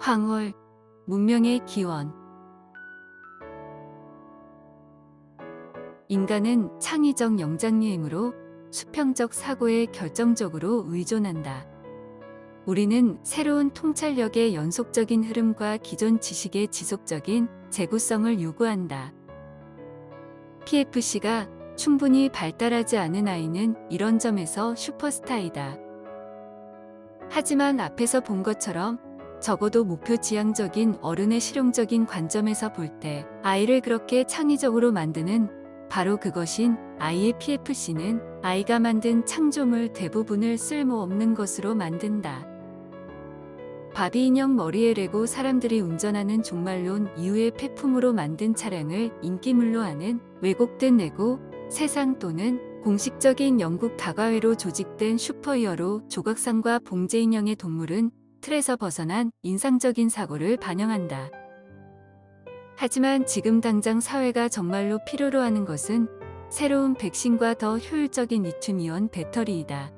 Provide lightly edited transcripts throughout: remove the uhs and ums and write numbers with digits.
황홀, 문명의 기원. 인간은 창의적 영장류이므로 수평적 사고에 결정적으로 의존한다. 우리는 새로운 통찰력의 연속적인 흐름과 기존 지식의 지속적인 재구성을 요구한다. PFC가 충분히 발달하지 않은 아이는 이런 점에서 슈퍼스타이다. 하지만 앞에서 본 것처럼 적어도 목표지향적인 어른의 실용적인 관점에서 볼 때 아이를 그렇게 창의적으로 만드는 바로 그것인 아이의 PFC는 아이가 만든 창조물 대부분을 쓸모없는 것으로 만든다. 바비 인형 머리에 레고 사람들이 운전하는 종말론 이후의 폐품으로 만든 차량을 인기물로 하는 왜곡된 레고, 세상 또는 공식적인 영국 다과회로 조직된 슈퍼히어로 조각상과 봉제 인형의 동물은 틀에서 벗어난 인상적인 사고를 반영한다. 하지만 지금 당장 사회가 정말로 필요로 하는 것은 새로운 백신과 더 효율적인 리튬이온 배터리이다.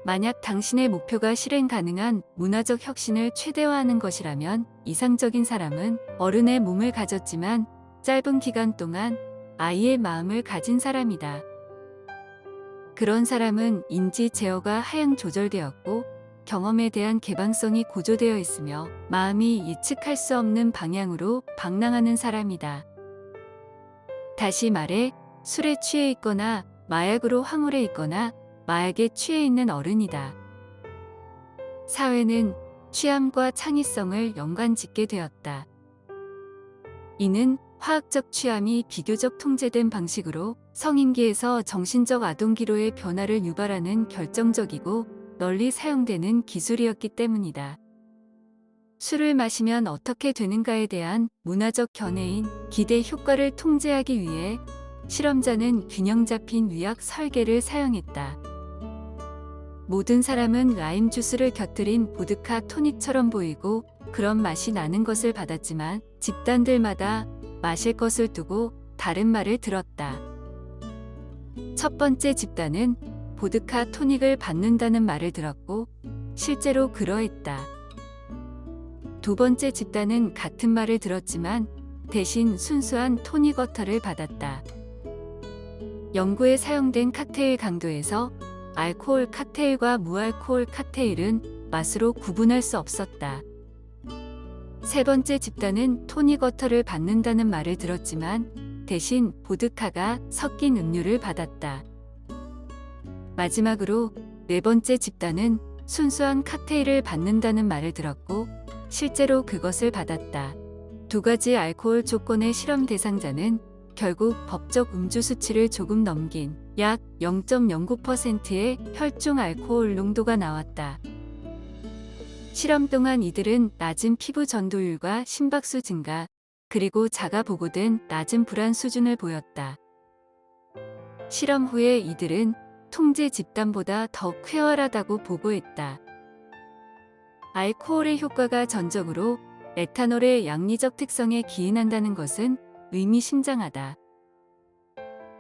만약 당신의 목표가 실행 가능한 문화적 혁신을 최대화하는 것이라면 이상적인 사람은 어른의 몸을 가졌지만 짧은 기간 동안 아이의 마음을 가진 사람이다. 그런 사람은 인지 제어가 하향 조절되었고 경험에 대한 개방성이 고조되어 있으며 마음이 예측할 수 없는 방향으로 방랑하는 사람이다. 다시 말해 술에 취해 있거나 마약으로 황홀해 있거나 마약에 취해 있는 어른이다. 사회는 취함과 창의성을 연관짓게 되었다. 이는 화학적 취함이 비교적 통제된 방식으로 성인기에서 정신적 아동기로의 변화를 유발하는 결정적이고 널리 사용되는 기술이었기 때문이다. 술을 마시면 어떻게 되는가에 대한 문화적 견해인 기대 효과를 통제하기 위해 실험자는 균형 잡힌 위약 설계를 사용했다. 모든 사람은 라임 주스를 곁들인 보드카 토닉처럼 보이고 그런 맛이 나는 것을 받았지만 집단들마다 마실 것을 두고 다른 말을 들었다. 첫 번째 집단은 보드카 토닉을 받는다는 말을 들었고 실제로 그러했다. 두 번째 집단은 같은 말을 들었지만 대신 순수한 토닉 워터를 받았다. 연구에 사용된 칵테일 강도에서 알코올 칵테일과 무알코올 칵테일은 맛으로 구분할 수 없었다. 세 번째 집단은 토닉 워터를 받는다는 말을 들었지만 대신 보드카가 섞인 음료를 받았다. 마지막으로 네 번째 집단은 순수한 칵테일을 받는다는 말을 들었고 실제로 그것을 받았다. 두 가지 알코올 조건의 실험 대상자는 결국 법적 음주 수치를 조금 넘긴 약 0.09%의 혈중 알코올 농도가 나왔다. 실험 동안 이들은 낮은 피부 전도율과 심박수 증가, 그리고 자가 보고된 낮은 불안 수준을 보였다. 실험 후에 이들은 통제 집단보다 더 쾌활하다고 보고했다. 알코올의 효과가 전적으로 에탄올의 양리적 특성에 기인한다는 것은 의미심장하다.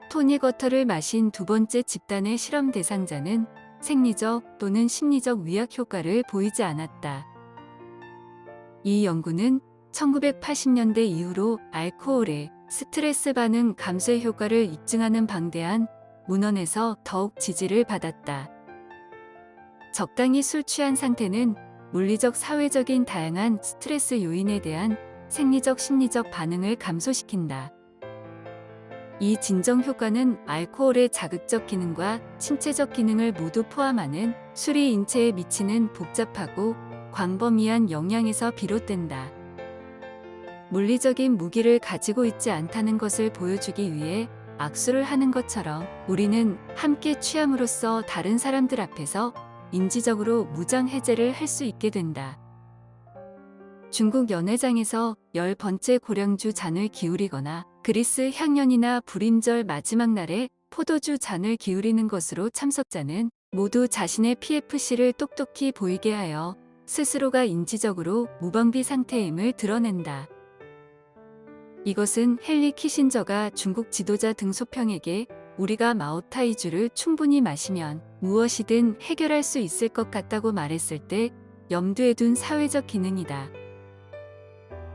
토닉 워터를 마신 두 번째 집단의 실험 대상자는 생리적 또는 심리적 위약 효과를 보이지 않았다. 이 연구는 1980년대 이후로 알코올의 스트레스 반응 감소의 효과를 입증하는 방대한 문헌에서 더욱 지지를 받았다. 적당히 술 취한 상태는 물리적 사회적인 다양한 스트레스 요인에 대한 생리적 심리적 반응을 감소시킨다. 이 진정 효과는 알코올의 자극적 기능과 신체적 기능을 모두 포함하는 술이 인체에 미치는 복잡하고 광범위한 영향에서 비롯된다. 물리적인 무기를 가지고 있지 않다는 것을 보여주기 위해 악수를 하는 것처럼 우리는 함께 취함으로써 다른 사람들 앞에서 인지적으로 무장 해제를 할 수 있게 된다. 중국 연회장에서 10번째 고량주 잔을 기울이거나 그리스 향연이나 불임절 마지막 날에 포도주 잔을 기울이는 것으로 참석자는 모두 자신의 PFC를 똑똑히 보이게 하여 스스로가 인지적으로 무방비 상태임을 드러낸다. 이것은 헨리 키신저가 중국 지도자 등소평에게 우리가 마오타이주를 충분히 마시면 무엇이든 해결할 수 있을 것 같다고 말했을 때 염두에 둔 사회적 기능이다.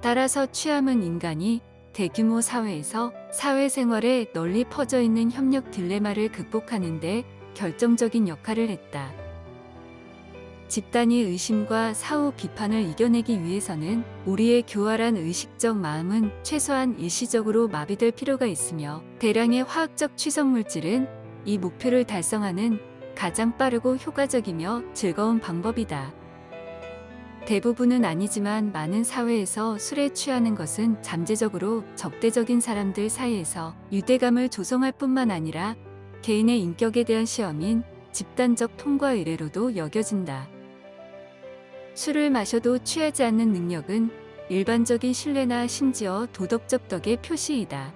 따라서 취함은 인간이 대규모 사회에서 사회생활에 널리 퍼져 있는 협력 딜레마를 극복하는 데 결정적인 역할을 했다. 집단의 의심과 사후 비판을 이겨내기 위해서는 우리의 교활한 의식적 마음은 최소한 일시적으로 마비될 필요가 있으며, 대량의 화학적 취성 물질은 이 목표를 달성하는 가장 빠르고 효과적이며 즐거운 방법이다. 대부분은 아니지만 많은 사회에서 술에 취하는 것은 잠재적으로 적대적인 사람들 사이에서 유대감을 조성할 뿐만 아니라 개인의 인격에 대한 시험인 집단적 통과 의례로도 여겨진다. 술을 마셔도 취하지 않는 능력은 일반적인 신뢰나 심지어 도덕적 덕의 표시이다.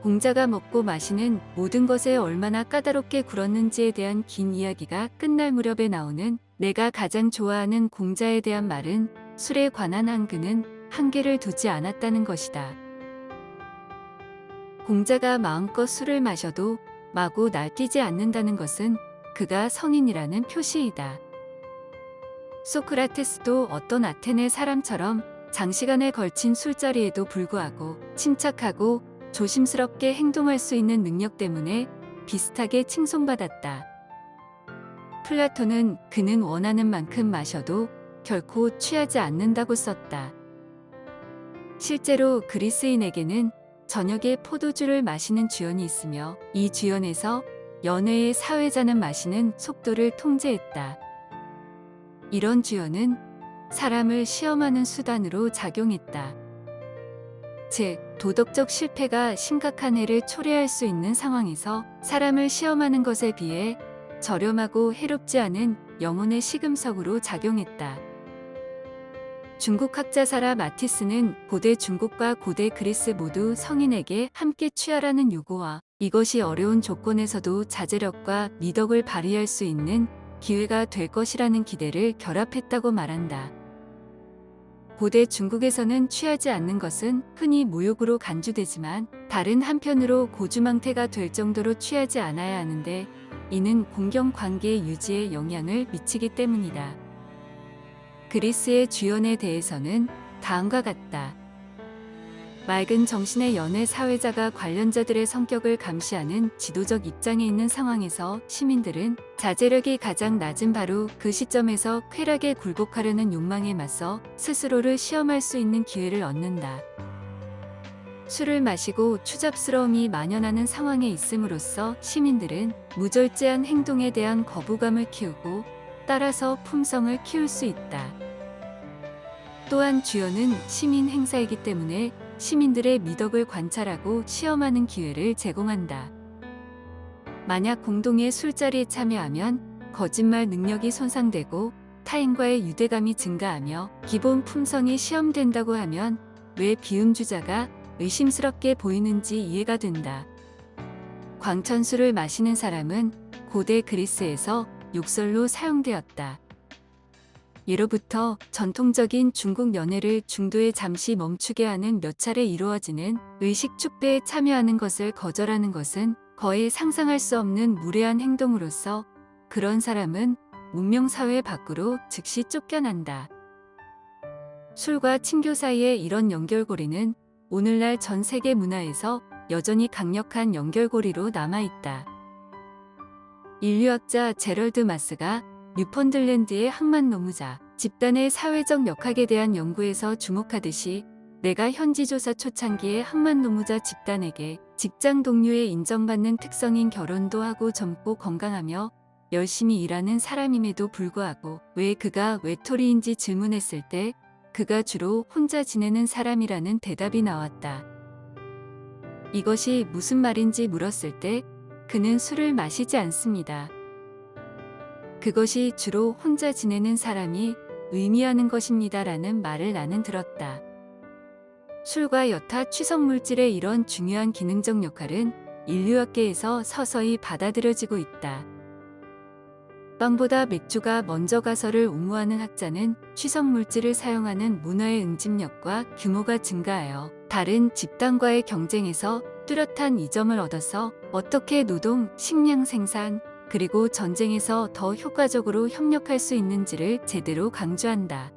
공자가 먹고 마시는 모든 것에 얼마나 까다롭게 굴었는지에 대한 긴 이야기가 끝날 무렵에 나오는 내가 가장 좋아하는 공자에 대한 말은 술에 관한 한글은 한계를 두지 않았다는 것이다. 공자가 마음껏 술을 마셔도 마구 날뛰지 않는다는 것은 그가 성인이라는 표시이다. 소크라테스도 어떤 아테네 사람처럼 장시간에 걸친 술자리에도 불구하고 침착하고 조심스럽게 행동할 수 있는 능력 때문에 비슷하게 칭송받았다. 플라톤은 그는 원하는 만큼 마셔도 결코 취하지 않는다고 썼다. 실제로 그리스인에게는 저녁에 포도주를 마시는 주연이 있으며, 이 주연에서 연회의 사회자는 마시는 속도를 통제했다. 이런 주연은 사람을 시험하는 수단으로 작용했다. 즉, 도덕적 실패가 심각한 해를 초래할 수 있는 상황에서 사람을 시험하는 것에 비해 저렴하고 해롭지 않은 영혼의 시금석으로 작용했다. 중국 학자 사라 마티스는 고대 중국과 고대 그리스 모두 성인에게 함께 취하라는 요구와 이것이 어려운 조건에서도 자제력과 미덕을 발휘할 수 있는 기회가 될 것이라는 기대를 결합했다고 말한다. 고대 중국에서는 취하지 않는 것은 흔히 모욕으로 간주되지만, 다른 한편으로 고주망태가 될 정도로 취하지 않아야 하는데, 이는 공경관계 유지에 영향을 미치기 때문이다. 그리스의 주연에 대해서는 다음과 같다. 맑은 정신의 연회 사회자가 관련자들의 성격을 감시하는 지도적 입장에 있는 상황에서 시민들은 자제력이 가장 낮은 바로 그 시점에서 쾌락에 굴복하려는 욕망에 맞서 스스로를 시험할 수 있는 기회를 얻는다. 술을 마시고 추잡스러움이 만연하는 상황에 있음으로써 시민들은 무절제한 행동에 대한 거부감을 키우고 따라서 품성을 키울 수 있다. 또한 주연은 시민 행사이기 때문에 시민들의 미덕을 관찰하고 시험하는 기회를 제공한다. 만약 공동의 술자리에 참여하면 거짓말 능력이 손상되고 타인과의 유대감이 증가하며 기본 품성이 시험된다고 하면 왜 비음주자가 의심스럽게 보이는지 이해가 된다. 광천술을 마시는 사람은 고대 그리스에서 욕설로 사용되었다. 예로부터 전통적인 중국 연회를 중도에 잠시 멈추게 하는 몇 차례 이루어지는 의식 축배에 참여하는 것을 거절하는 것은 거의 상상할 수 없는 무례한 행동으로서 그런 사람은 문명사회 밖으로 즉시 쫓겨난다. 술과 친교 사이의 이런 연결고리는 오늘날 전 세계 문화에서 여전히 강력한 연결고리로 남아있다. 인류학자 제럴드 마스가 뉴펀들랜드의 항만노무자 집단의 사회적 역학에 대한 연구에서 주목하듯이, 내가 현지조사 초창기의 항만노무자 집단에게 직장 동료에 인정받는 특성인 결혼도 하고 젊고 건강하며 열심히 일하는 사람임에도 불구하고 왜 그가 외톨이인지 질문했을 때 그가 주로 혼자 지내는 사람이라는 대답이 나왔다. 이것이 무슨 말인지 물었을 때 그는 술을 마시지 않습니다. 그것이 주로 혼자 지내는 사람이 의미하는 것입니다라는 말을 나는 들었다. 술과 여타 취성물질의 이런 중요한 기능적 역할은 인류학계에서 서서히 받아들여지고 있다. 빵보다 맥주가 먼저 가서를 옹호하는 학자는 취성물질을 사용하는 문화의 응집력과 규모가 증가하여 다른 집단과의 경쟁에서 뚜렷한 이점을 얻어서 어떻게 노동, 식량 생산, 그리고 전쟁에서 더 효과적으로 협력할 수 있는지를 제대로 강조한다.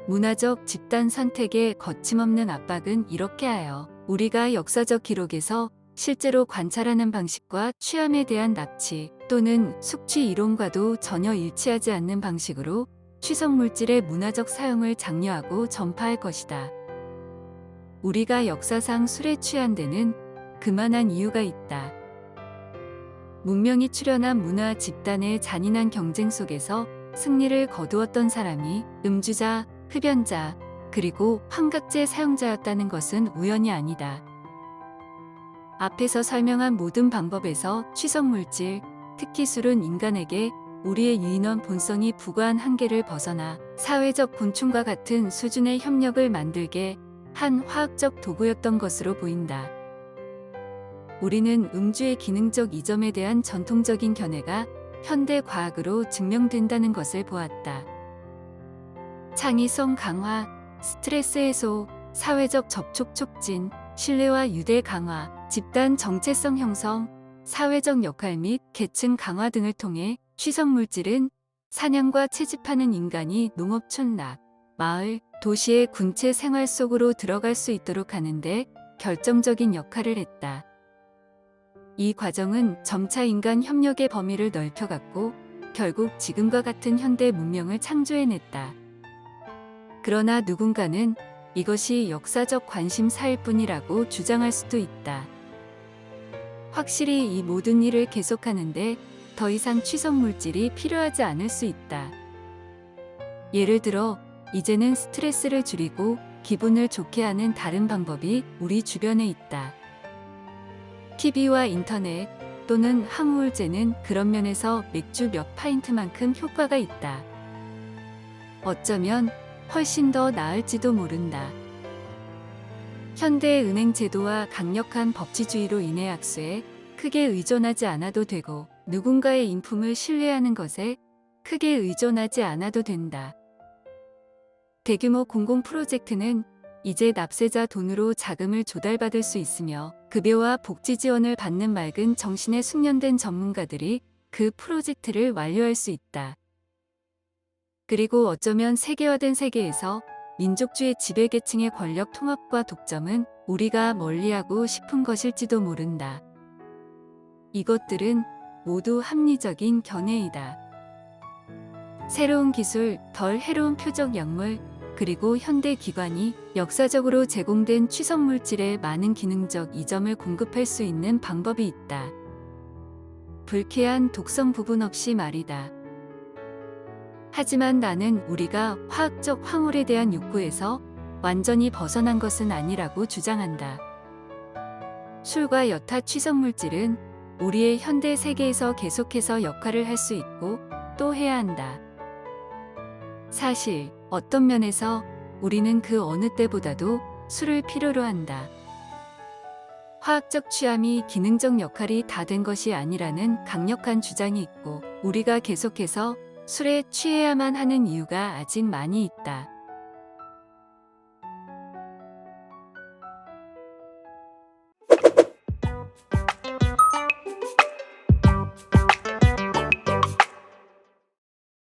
문화적 집단 선택의 거침없는 압박은 이렇게 하여 우리가 역사적 기록에서 실제로 관찰하는 방식과 취함에 대한 납치 또는 숙취 이론과도 전혀 일치하지 않는 방식으로 취성물질의 문화적 사용을 장려하고 전파할 것이다. 우리가 역사상 술에 취한 데는 그만한 이유가 있다. 문명이 출현한 문화 집단의 잔인한 경쟁 속에서 승리를 거두었던 사람이 음주자, 흡연자, 그리고 환각제 사용자였다는 것은 우연이 아니다. 앞에서 설명한 모든 방법에서 취성물질, 특히 술은 인간에게 우리의 유인원 본성이 부과한 한계를 벗어나 사회적 곤충과 같은 수준의 협력을 만들게 한 화학적 도구였던 것으로 보인다. 우리는 음주의 기능적 이점에 대한 전통적인 견해가 현대 과학으로 증명된다는 것을 보았다. 창의성 강화, 스트레스 해소, 사회적 접촉 촉진, 신뢰와 유대 강화, 집단 정체성 형성, 사회적 역할 및 계층 강화 등을 통해 취성물질은 사냥과 채집하는 인간이 농업 촌락, 마을, 도시의 군체 생활 속으로 들어갈 수 있도록 하는데 결정적인 역할을 했다. 이 과정은 점차 인간 협력의 범위를 넓혀갔고 결국 지금과 같은 현대 문명을 창조해냈다. 그러나 누군가는 이것이 역사적 관심사일 뿐이라고 주장할 수도 있다. 확실히 이 모든 일을 계속하는데 더 이상 취성물질이 필요하지 않을 수 있다. 예를 들어 이제는 스트레스를 줄이고 기분을 좋게 하는 다른 방법이 우리 주변에 있다. TV와 인터넷 또는 항우울제는 그런 면에서 맥주 몇 파인트만큼 효과가 있다. 어쩌면 훨씬 더 나을지도 모른다. 현대의 은행 제도와 강력한 법치주의로 인해 악수에 크게 의존하지 않아도 되고 누군가의 인품을 신뢰하는 것에 크게 의존하지 않아도 된다. 대규모 공공 프로젝트는 이제 납세자 돈으로 자금을 조달받을 수 있으며 급여와 복지 지원을 받는 맑은 정신에 숙련된 전문가들이 그 프로젝트를 완료할 수 있다. 그리고 어쩌면 세계화된 세계에서 민족주의 지배계층의 권력 통합과 독점은 우리가 멀리하고 싶은 것일지도 모른다. 이것들은 모두 합리적인 견해이다. 새로운 기술, 덜 해로운 표적 약물, 그리고 현대 기관이 역사적으로 제공된 취성물질의 많은 기능적 이점을 공급할 수 있는 방법이 있다. 불쾌한 독성 부분 없이 말이다. 하지만 나는 우리가 화학적 황홀에 대한 욕구에서 완전히 벗어난 것은 아니라고 주장한다. 술과 여타 취성물질은 우리의 현대 세계에서 계속해서 역할을 할 수 있고 또 해야 한다. 사실 어떤 면에서 우리는 그 어느 때보다도 술을 필요로 한다. 화학적 취함이 기능적 역할이 다 된 것이 아니라는 강력한 주장이 있고 우리가 계속해서 술에 취해야만 하는 이유가 아직 많이 있다.